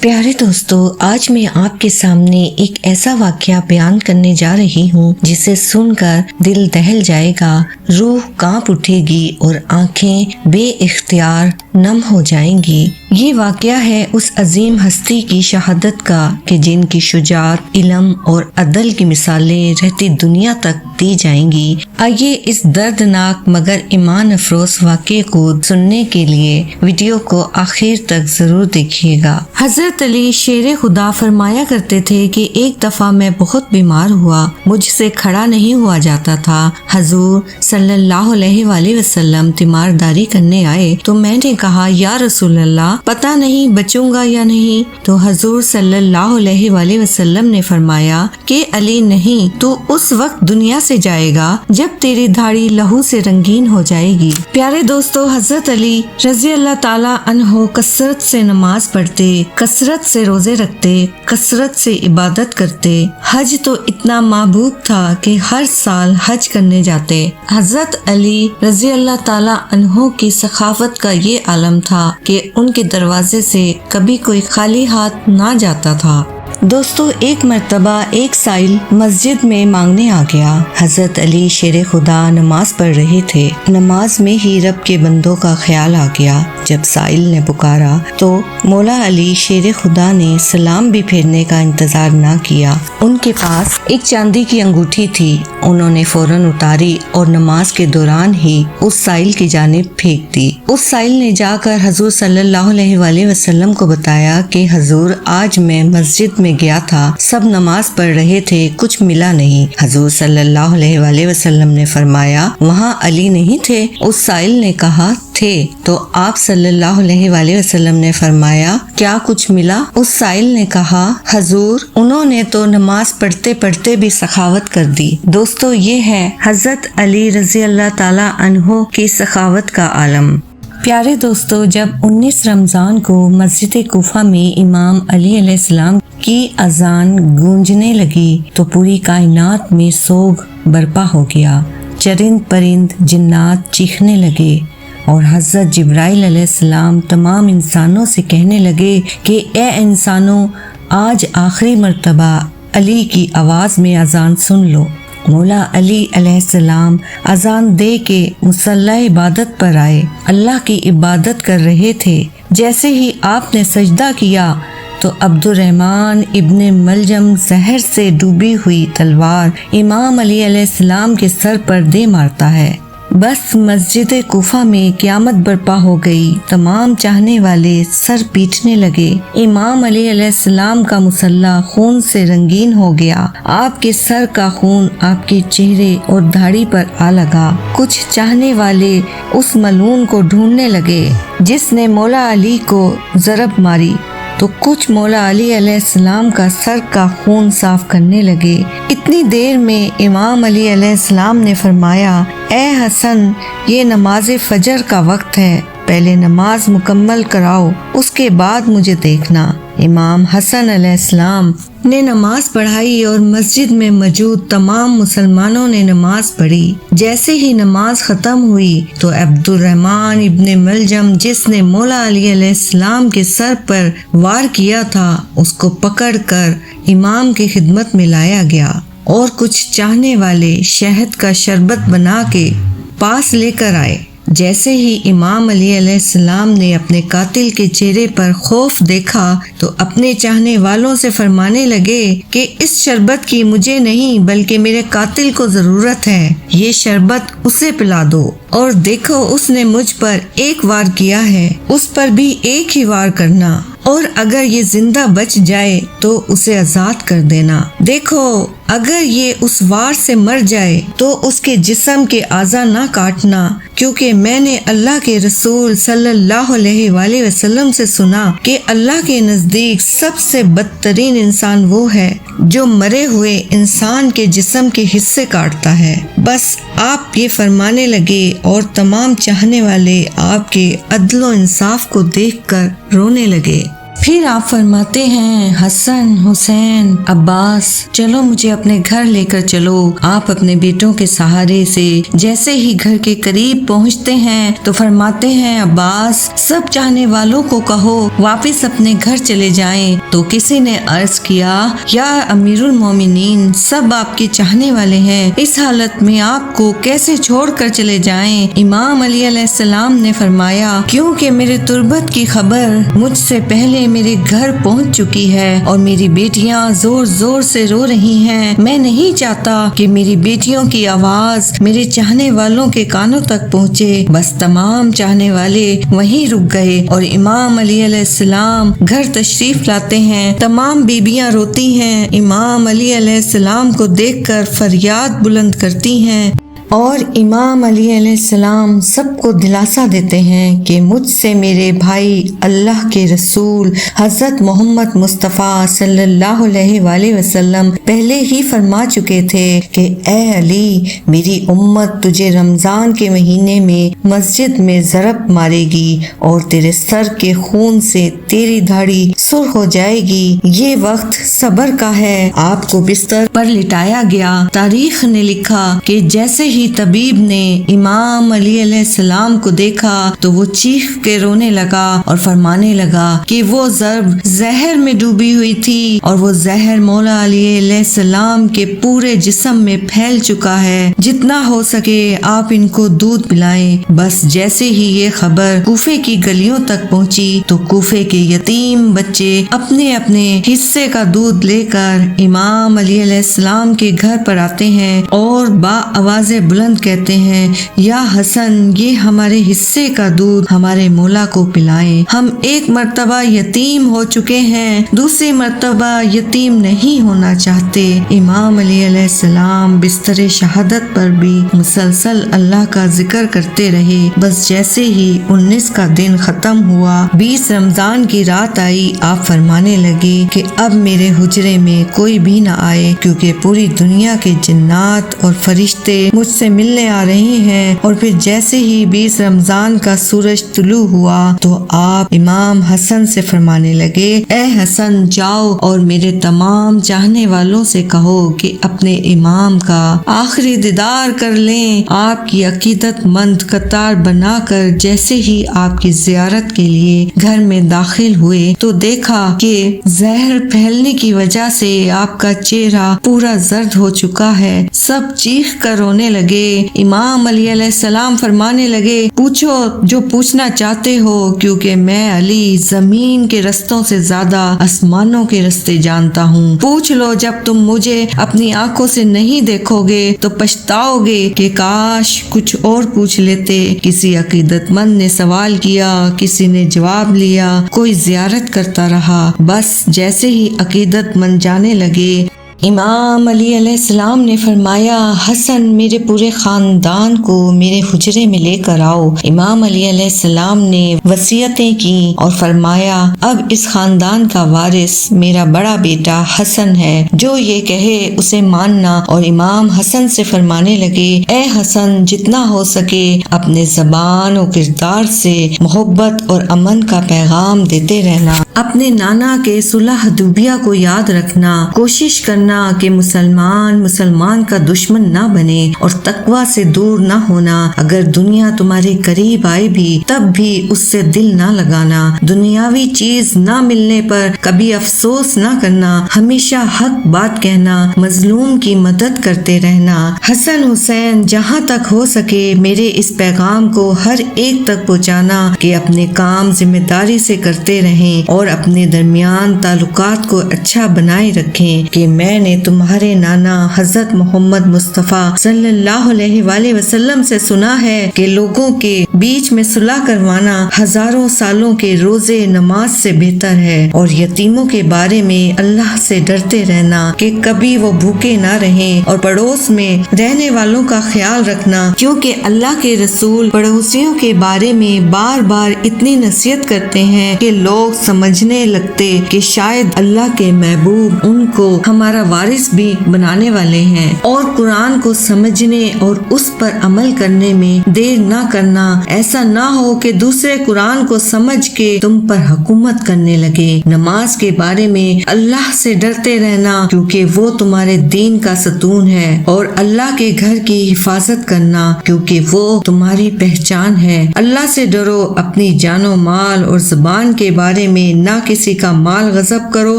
پیارے دوستو، آج میں آپ کے سامنے ایک ایسا واقعہ بیان کرنے جا رہی ہوں جسے سن کر دل دہل جائے گا، روح کانپ اٹھے گی اور آنکھیں بے اختیار نم ہو جائیں گی۔ یہ واقعہ ہے اس عظیم ہستی کی شہادت کا کہ جن کی شجاعت، علم اور عدل کی مثالیں رہتی دنیا تک دی جائیں گی۔ آئیے اس دردناک مگر ایمان افروز واقعے کو سننے کے لیے ویڈیو کو آخر تک ضرور دیکھیے گا۔ حضرت علی شیر خدا فرمایا کرتے تھے کہ ایک دفعہ میں بہت بیمار ہوا، مجھ سے کھڑا نہیں ہوا جاتا تھا۔ حضور صلی اللہ علیہ وآلہ وسلم تیمارداری کرنے آئے تو میں نے کہا، یا رسول اللہ، پتہ نہیں بچوں گا یا نہیں۔ تو حضور صلی اللہ علیہ وآلہ وسلم نے فرمایا کہ علی نہیں، تو اس وقت دنیا سے جائے گا جب تیری دھاڑی لہو سے رنگین ہو جائے گی۔ پیارے دوستو، حضرت علی رضی اللہ تعالی عنہ کثرت سے نماز پڑھتے، کثرت سے روزے رکھتے، کثرت سے عبادت کرتے۔ حج تو اتنا محبوب تھا کہ ہر سال حج کرنے جاتے۔ حضرت علی رضی اللہ تعالی عنہ کی سخاوت کا یہ عالم تھا کہ ان کے دروازے سے کبھی کوئی خالی ہاتھ نہ جاتا تھا۔ دوستو، ایک مرتبہ ایک سائل مسجد میں مانگنے آ گیا۔ حضرت علی شیر خدا نماز پڑھ رہے تھے۔ نماز میں ہی رب کے بندوں کا خیال آ گیا۔ جب سائل نے پکارا تو مولا علی شیر خدا نے سلام بھی پھیرنے کا انتظار نہ کیا۔ ان کے پاس ایک چاندی کی انگوٹھی تھی، انہوں نے فوراً اتاری اور نماز کے دوران ہی اس سائل کی جانب پھینک دی۔ اس سائل نے جا کر حضور صلی اللہ علیہ وآلہ وسلم کو بتایا کہ حضور، آج میں مسجد میں گیا تھا، سب نماز پڑھ رہے تھے، کچھ ملا نہیں۔ حضور صلی اللہ علیہ وآلہ وسلم نے فرمایا، وہاں علی نہیں تھے؟ اس سائل نے کہا، تھے۔ تو آپ صلی اللہ علیہ وآلہ وسلم نے فرمایا، کیا کچھ ملا؟ اس سائل نے کہا، حضور، انہوں نے تو نماز پڑھتے پڑھتے بھی سخاوت کر دی۔ دوستو، یہ ہے حضرت علی رضی اللہ تعالی عنہ کی سخاوت کا عالم۔ پیارے دوستو، جب 19 رمضان کو مسجد کوفہ میں امام علی علیہ السلام کی اذان گونجنے لگی تو پوری کائنات میں سوگ برپا ہو گیا۔ چرند پرند جنات چیخنے لگے اور حضرت جبرائیل علیہ السلام تمام انسانوں سے کہنے لگے کہ اے انسانوں، آج آخری مرتبہ علی کی آواز میں اذان سن لو۔ مولا علی علیہ السلام اذان دے کے مصلی عبادت پر آئے، اللہ کی عبادت کر رہے تھے۔ جیسے ہی آپ نے سجدہ کیا تو عبد الرحمن ابن ملجم زہر سے ڈوبی ہوئی تلوار امام علی علیہ السلام کے سر پر دے مارتا ہے۔ بس مسجد کوفہ میں قیامت برپا ہو گئی۔ تمام چاہنے والے سر پیٹنے لگے۔ امام علی علیہ السلام کا مصلی خون سے رنگین ہو گیا۔ آپ کے سر کا خون آپ کے چہرے اور داڑھی پر آ لگا۔ کچھ چاہنے والے اس ملعون کو ڈھونڈنے لگے جس نے مولا علی کو ضرب ماری، تو کچھ مولا علی علیہ السلام کا سر کا خون صاف کرنے لگے۔ اتنی دیر میں امام علی علیہ السلام نے فرمایا، اے حسن، یہ نماز فجر کا وقت ہے، پہلے نماز مکمل کراؤ، اس کے بعد مجھے دیکھنا۔ امام حسن علیہ السلام نے نماز پڑھائی اور مسجد میں موجود تمام مسلمانوں نے نماز پڑھی۔ جیسے ہی نماز ختم ہوئی تو عبد الرحمن ابن ملجم، جس نے مولا علی علیہ السلام کے سر پر وار کیا تھا، اس کو پکڑ کر امام کی خدمت میں لایا گیا اور کچھ چاہنے والے شہد کا شربت بنا کے پاس لے کر آئے۔ جیسے ہی امام علی علیہ السلام نے اپنے قاتل کے چہرے پر خوف دیکھا تو اپنے چاہنے والوں سے فرمانے لگے کہ اس شربت کی مجھے نہیں بلکہ میرے قاتل کو ضرورت ہے، یہ شربت اسے پلا دو، اور دیکھو اس نے مجھ پر ایک وار کیا ہے، اس پر بھی ایک ہی وار کرنا، اور اگر یہ زندہ بچ جائے تو اسے آزاد کر دینا۔ دیکھو اگر یہ اس وار سے مر جائے تو اس کے جسم کے اعضاء نہ کاٹنا، کیونکہ میں نے اللہ کے رسول صلی اللہ علیہ وآلہ وسلم سے سنا کہ اللہ کے نزدیک سب سے بدترین انسان وہ ہے جو مرے ہوئے انسان کے جسم کے حصے کاٹتا ہے۔ بس آپ یہ فرمانے لگے اور تمام چاہنے والے آپ کے عدل و انصاف کو دیکھ کر رونے لگے۔ پھر آپ فرماتے ہیں حسن، حسین، عباس چلو مجھے اپنے گھر لے کر چلو۔ آپ اپنے بیٹوں کے سہارے سے جیسے ہی گھر کے قریب پہنچتے ہیں تو فرماتے ہیں عباس سب چاہنے والوں کو کہو واپس اپنے گھر چلے جائیں۔ تو کسی نے عرض کیا یا امیر المومنین سب آپ کے چاہنے والے ہیں، اس حالت میں آپ کو کیسے چھوڑ کر چلے جائیں؟ امام علی علیہ السلام نے فرمایا کیونکہ میرے تربت کی خبر مجھ سے پہلے میرے گھر پہنچ چکی ہے اور میری بیٹیاں زور زور سے رو رہی ہیں۔ میں نہیں چاہتا کہ میری بیٹیوں کی آواز میرے چاہنے والوں کے کانوں تک پہنچے۔ بس تمام چاہنے والے وہیں رک گئے اور امام علی علیہ السلام گھر تشریف لاتے ہیں۔ تمام بیبیاں روتی ہیں، امام علی علیہ السلام کو دیکھ کر فریاد بلند کرتی ہیں اور امام علی علیہ السلام سب کو دلاسا دیتے ہیں کہ مجھ سے میرے بھائی اللہ کے رسول حضرت محمد مصطفیٰ صلی اللہ علیہ وآلہ وسلم پہلے ہی فرما چکے تھے کہ اے علی میری امت تجھے رمضان کے مہینے میں مسجد میں ضرب مارے گی اور تیرے سر کے خون سے تیری داڑھی سرخ ہو جائے گی۔ یہ وقت صبر کا ہے۔ آپ کو بستر پر لٹایا گیا۔ تاریخ نے لکھا کہ جیسے ہی طبیب نے امام علی علیہ السلام کو دیکھا تو وہ چیخ کے رونے لگا اور فرمانے لگا کہ وہ ضرب زہر میں ڈوبی ہوئی تھی اور وہ زہر مولا علی علیہ السلام کے پورے جسم میں پھیل چکا ہے، جتنا ہو سکے آپ ان کو دودھ پلائیں۔ بس جیسے ہی یہ خبر کوفے کی گلیوں تک پہنچی تو کوفے کے یتیم بچے اپنے اپنے حصے کا دودھ لے کر امام علی علیہ السلام کے گھر پر آتے ہیں اور با آواز بلند کہتے ہیں یا حسن یہ ہمارے حصے کا دودھ ہمارے مولا کو پلائیں، ہم ایک مرتبہ یتیم ہو چکے ہیں، دوسری مرتبہ یتیم نہیں ہونا چاہتے۔ امام علی علیہ السلام بستر شہادت پر بھی مسلسل اللہ کا ذکر کرتے رہے۔ بس جیسے ہی 19 کا دن ختم ہوا، 20 رمضان کی رات آئی، آپ فرمانے لگے کہ اب میرے حجرے میں کوئی بھی نہ آئے کیونکہ پوری دنیا کے جنات اور فرشتے مجھ سے ملنے آ رہے ہیں۔ اور پھر جیسے ہی 20 رمضان کا سورج طلوع ہوا تو آپ امام حسن سے فرمانے لگے اے حسن جاؤ اور میرے تمام چاہنے والوں سے کہو کہ اپنے امام کا آخری دیدار کر لیں۔ آپ کی عقیدت مند قطار بنا کر جیسے ہی آپ کی زیارت کے لیے گھر میں داخل ہوئے تو دیکھا کہ زہر پھیلنے کی وجہ سے آپ کا چہرہ پورا زرد ہو چکا ہے۔ سب چیخ کر رونے لگے۔ امام علی علیہ السلام فرمانے لگے پوچھو جو پوچھنا چاہتے ہو کیونکہ میں علی زمین کے رستوں سے زیادہ آسمانوں کے رستے جانتا ہوں۔ پوچھ لو، جب تم مجھے اپنی آنکھوں سے نہیں دیکھو گے تو پچھتاؤ گے کہ کاش کچھ اور پوچھ لیتے۔ کسی عقیدت مند نے سوال کیا، کسی نے جواب لیا، کوئی زیارت کرتا رہا۔ بس جیسے ہی عقیدت مند جانے لگے امام علی علیہ السلام نے فرمایا حسن میرے پورے خاندان کو میرے حجرے میں لے کر آؤ۔ امام علی علیہ السلام نے وصیتیں کی اور فرمایا اب اس خاندان کا وارث میرا بڑا بیٹا حسن ہے، جو یہ کہے اسے ماننا۔ اور امام حسن سے فرمانے لگے اے حسن جتنا ہو سکے اپنے زبان و کردار سے محبت اور امن کا پیغام دیتے رہنا، اپنے نانا کے صلح حدیبیہ کو یاد رکھنا، کوشش کرنا کہ مسلمان کا دشمن نہ بنے اور تقوی سے دور نہ ہونا۔ اگر دنیا تمہارے قریب آئے بھی تب بھی اس سے دل نہ لگانا، دنیاوی چیز نہ ملنے پر کبھی افسوس نہ کرنا، ہمیشہ حق بات کہنا، مظلوم کی مدد کرتے رہنا۔ حسن حسین جہاں تک ہو سکے میرے اس پیغام کو ہر ایک تک پہنچانا کہ اپنے کام ذمہ داری سے کرتے رہیں اور اپنے درمیان تعلقات کو اچھا بنائے رکھیں کہ میں نے تمہارے نانا حضرت محمد مصطفیٰ صلی اللہ علیہ وآلہ وسلم سے سنا ہے کہ لوگوں کے بیچ میں صلح کروانا ہزاروں سالوں کے روزے نماز سے بہتر ہے، اور یتیموں کے بارے میں اللہ سے ڈرتے رہنا کہ کبھی وہ بھوکے نہ رہیں، اور پڑوس میں رہنے والوں کا خیال رکھنا کیونکہ اللہ کے رسول پڑوسیوں کے بارے میں بار بار اتنی نصیحت کرتے ہیں کہ لوگ سمجھنے لگتے کہ شاید اللہ کے محبوب ان کو ہمارا وارث بھی بنانے والے ہیں، اور قرآن کو سمجھنے اور اس پر عمل کرنے میں دیر نہ کرنا، ایسا نہ ہو کہ دوسرے قرآن کو سمجھ کے تم پر حکومت کرنے لگے۔ نماز کے بارے میں اللہ سے ڈرتے رہنا، کیونکہ وہ تمہارے دین کا ستون ہے، اور اللہ کے گھر کی حفاظت کرنا، کیونکہ وہ تمہاری پہچان ہے۔ اللہ سے ڈرو، اپنی جان و مال اور زبان کے بارے میں نہ کسی کا مال غصب کرو،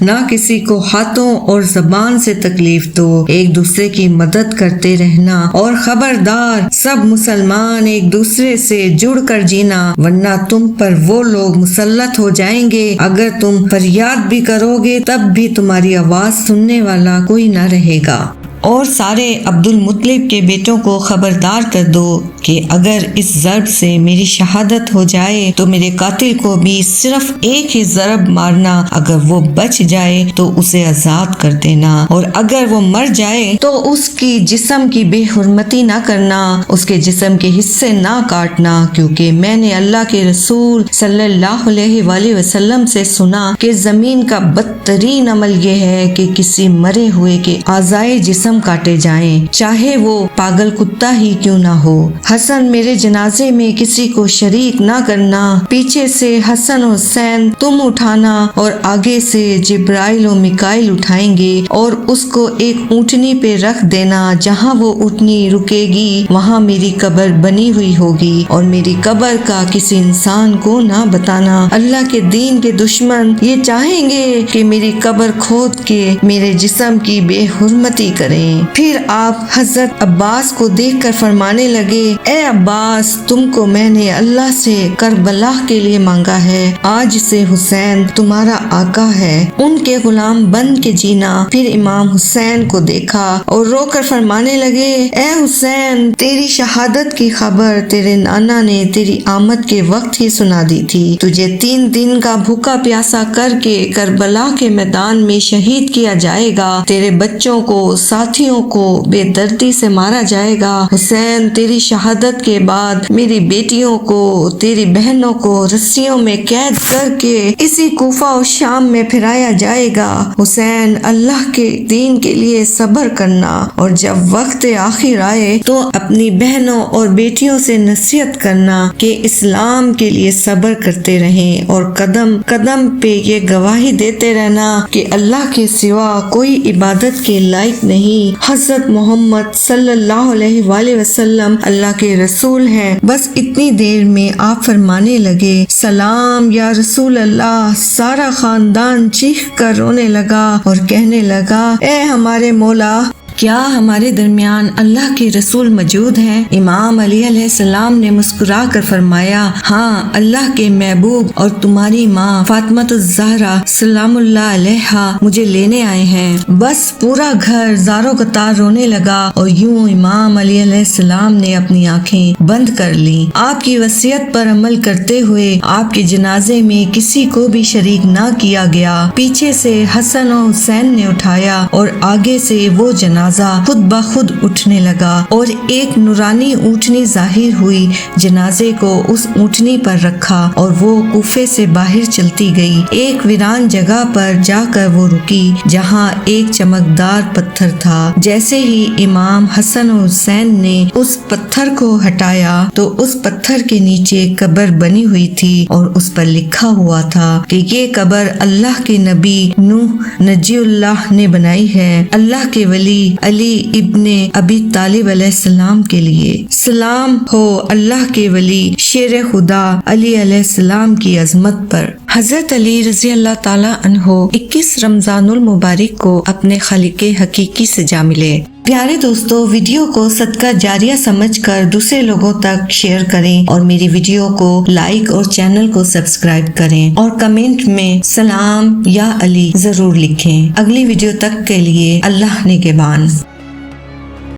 نہ کسی کو ہاتھوں اور زبان سے تکلیف دو، ایک دوسرے کی مدد کرتے رہنا، اور خبردار سب مسلمان ایک دوسرے سے جڑ کر جینا، ورنہ تم پر وہ لوگ مسلط ہو جائیں گے، اگر تم فریاد بھی کرو گے تب بھی تمہاری آواز سننے والا کوئی نہ رہے گا۔ اور سارے عبد المطلب کے بیٹوں کو خبردار کر دو کہ اگر اس ضرب سے میری شہادت ہو جائے تو میرے قاتل کو بھی صرف ایک ہی ضرب مارنا، اگر وہ بچ جائے تو اسے آزاد کر دینا، اور اگر وہ مر جائے تو اس کی جسم کی بے حرمتی نہ کرنا، اس کے جسم کے حصے نہ کاٹنا، کیونکہ میں نے اللہ کے رسول صلی اللہ علیہ وآلہ وسلم سے سنا کہ زمین کا بدترین عمل یہ ہے کہ کسی مرے ہوئے کے اعضائے جسم کاٹے جائیں، چاہے وہ پاگل کتا ہی کیوں نہ ہو۔ حسن میرے جنازے میں کسی کو شریک نہ کرنا، پیچھے سے حسن و حسین تم اٹھانا، اور آگے سے جبرائیل و میکائیل اٹھائیں گے، اور اس کو ایک اونٹنی پہ رکھ دینا، جہاں وہ اونٹنی رکے گی وہاں میری قبر بنی ہوئی ہوگی، اور میری قبر کا کسی انسان کو نہ بتانا۔ اللہ کے دین کے دشمن یہ چاہیں گے کہ میری قبر کھود کے میرے جسم کی بے حرمتی کریں۔ پھر آپ حضرت عباس کو دیکھ کر فرمانے لگے، اے عباس، تم کو میں نے اللہ سے کربلا کے لیے مانگا ہے، آج سے حسین تمہارا آقا ہے، ان کے غلام بن کے جینا۔ پھر امام حسین کو دیکھا اور رو کر فرمانے لگے، اے حسین، تیری شہادت کی خبر تیرے نانا نے تیری آمد کے وقت ہی سنا دی تھی، تجھے 3 دن کا بھوکا پیاسا کر کے کربلا کے میدان میں شہید کیا جائے گا، تیرے بچوں کو ساتھیوں کو بے دردی سے مارا جائے گا۔ حسین، تیری شہادت کے بعد میری بیٹیوں کو، تیری بہنوں کو رسیوں میں قید کر کے اسی کوفہ و شام میں پھرایا جائے گا۔ حسین، اللہ کے دین کے لیے صبر کرنا، اور جب وقت آخر آئے تو اپنی بہنوں اور بیٹیوں سے نصیحت کرنا کہ اسلام کے لیے صبر کرتے رہیں، اور قدم قدم پہ یہ گواہی دیتے رہنا کہ اللہ کے سوا کوئی عبادت کے لائق نہیں، حضرت محمد صلی اللہ علیہ وآلہ وسلم اللہ کے رسول ہیں۔ بس اتنی دیر میں آپ فرمانے لگے، سلام یا رسول اللہ۔ سارا خاندان چیخ کر رونے لگا اور کہنے لگا، اے ہمارے مولا، کیا ہمارے درمیان اللہ کے رسول موجود ہیں؟ امام علی علیہ السلام نے مسکرا کر فرمایا، ہاں، اللہ کے محبوب اور تمہاری ماں فاطمہ الزہرا سلام اللہ علیہا مجھے لینے آئے ہیں۔ بس پورا گھر زارو قطار رونے لگا، اور یوں امام علی علیہ السلام نے اپنی آنکھیں بند کر لیں۔ آپ کی وصیت پر عمل کرتے ہوئے آپ کے جنازے میں کسی کو بھی شریک نہ کیا گیا، پیچھے سے حسن و حسین نے اٹھایا، اور آگے سے وہ جنازہ خود بخود اٹھنے لگا، اور ایک نورانی اونٹنی ظاہر ہوئی، جنازے کو اس اونٹنی پر رکھا، اور وہ کوفے سے باہر چلتی گئی، ایک ویران جگہ پر جا کر وہ رکی جہاں ایک چمکدار پتھر تھا۔ جیسے ہی امام حسن و حسین نے اس پتھر کو ہٹایا تو اس پتھر کے نیچے قبر بنی ہوئی تھی، اور اس پر لکھا ہوا تھا کہ یہ قبر اللہ کے نبی نوح نجی اللہ نے بنائی ہے، اللہ کے ولی علی ابن ابی طالب علیہ السلام کے لیے۔ سلام ہو اللہ کے ولی شیر خدا علی علیہ السلام کی عظمت پر۔ حضرت علی رضی اللہ تعالی عنہ 21 رمضان المبارک کو اپنے خالق حقیقی سے جا ملے۔ پیارے دوستو، ویڈیو کو صدقہ جاریہ سمجھ کر دوسرے لوگوں تک شیئر کریں، اور میری ویڈیو کو لائک اور چینل کو سبسکرائب کریں، اور کمنٹ میں سلام یا علی ضرور لکھیں۔ اگلی ویڈیو تک کے لیے اللہ نگہبان۔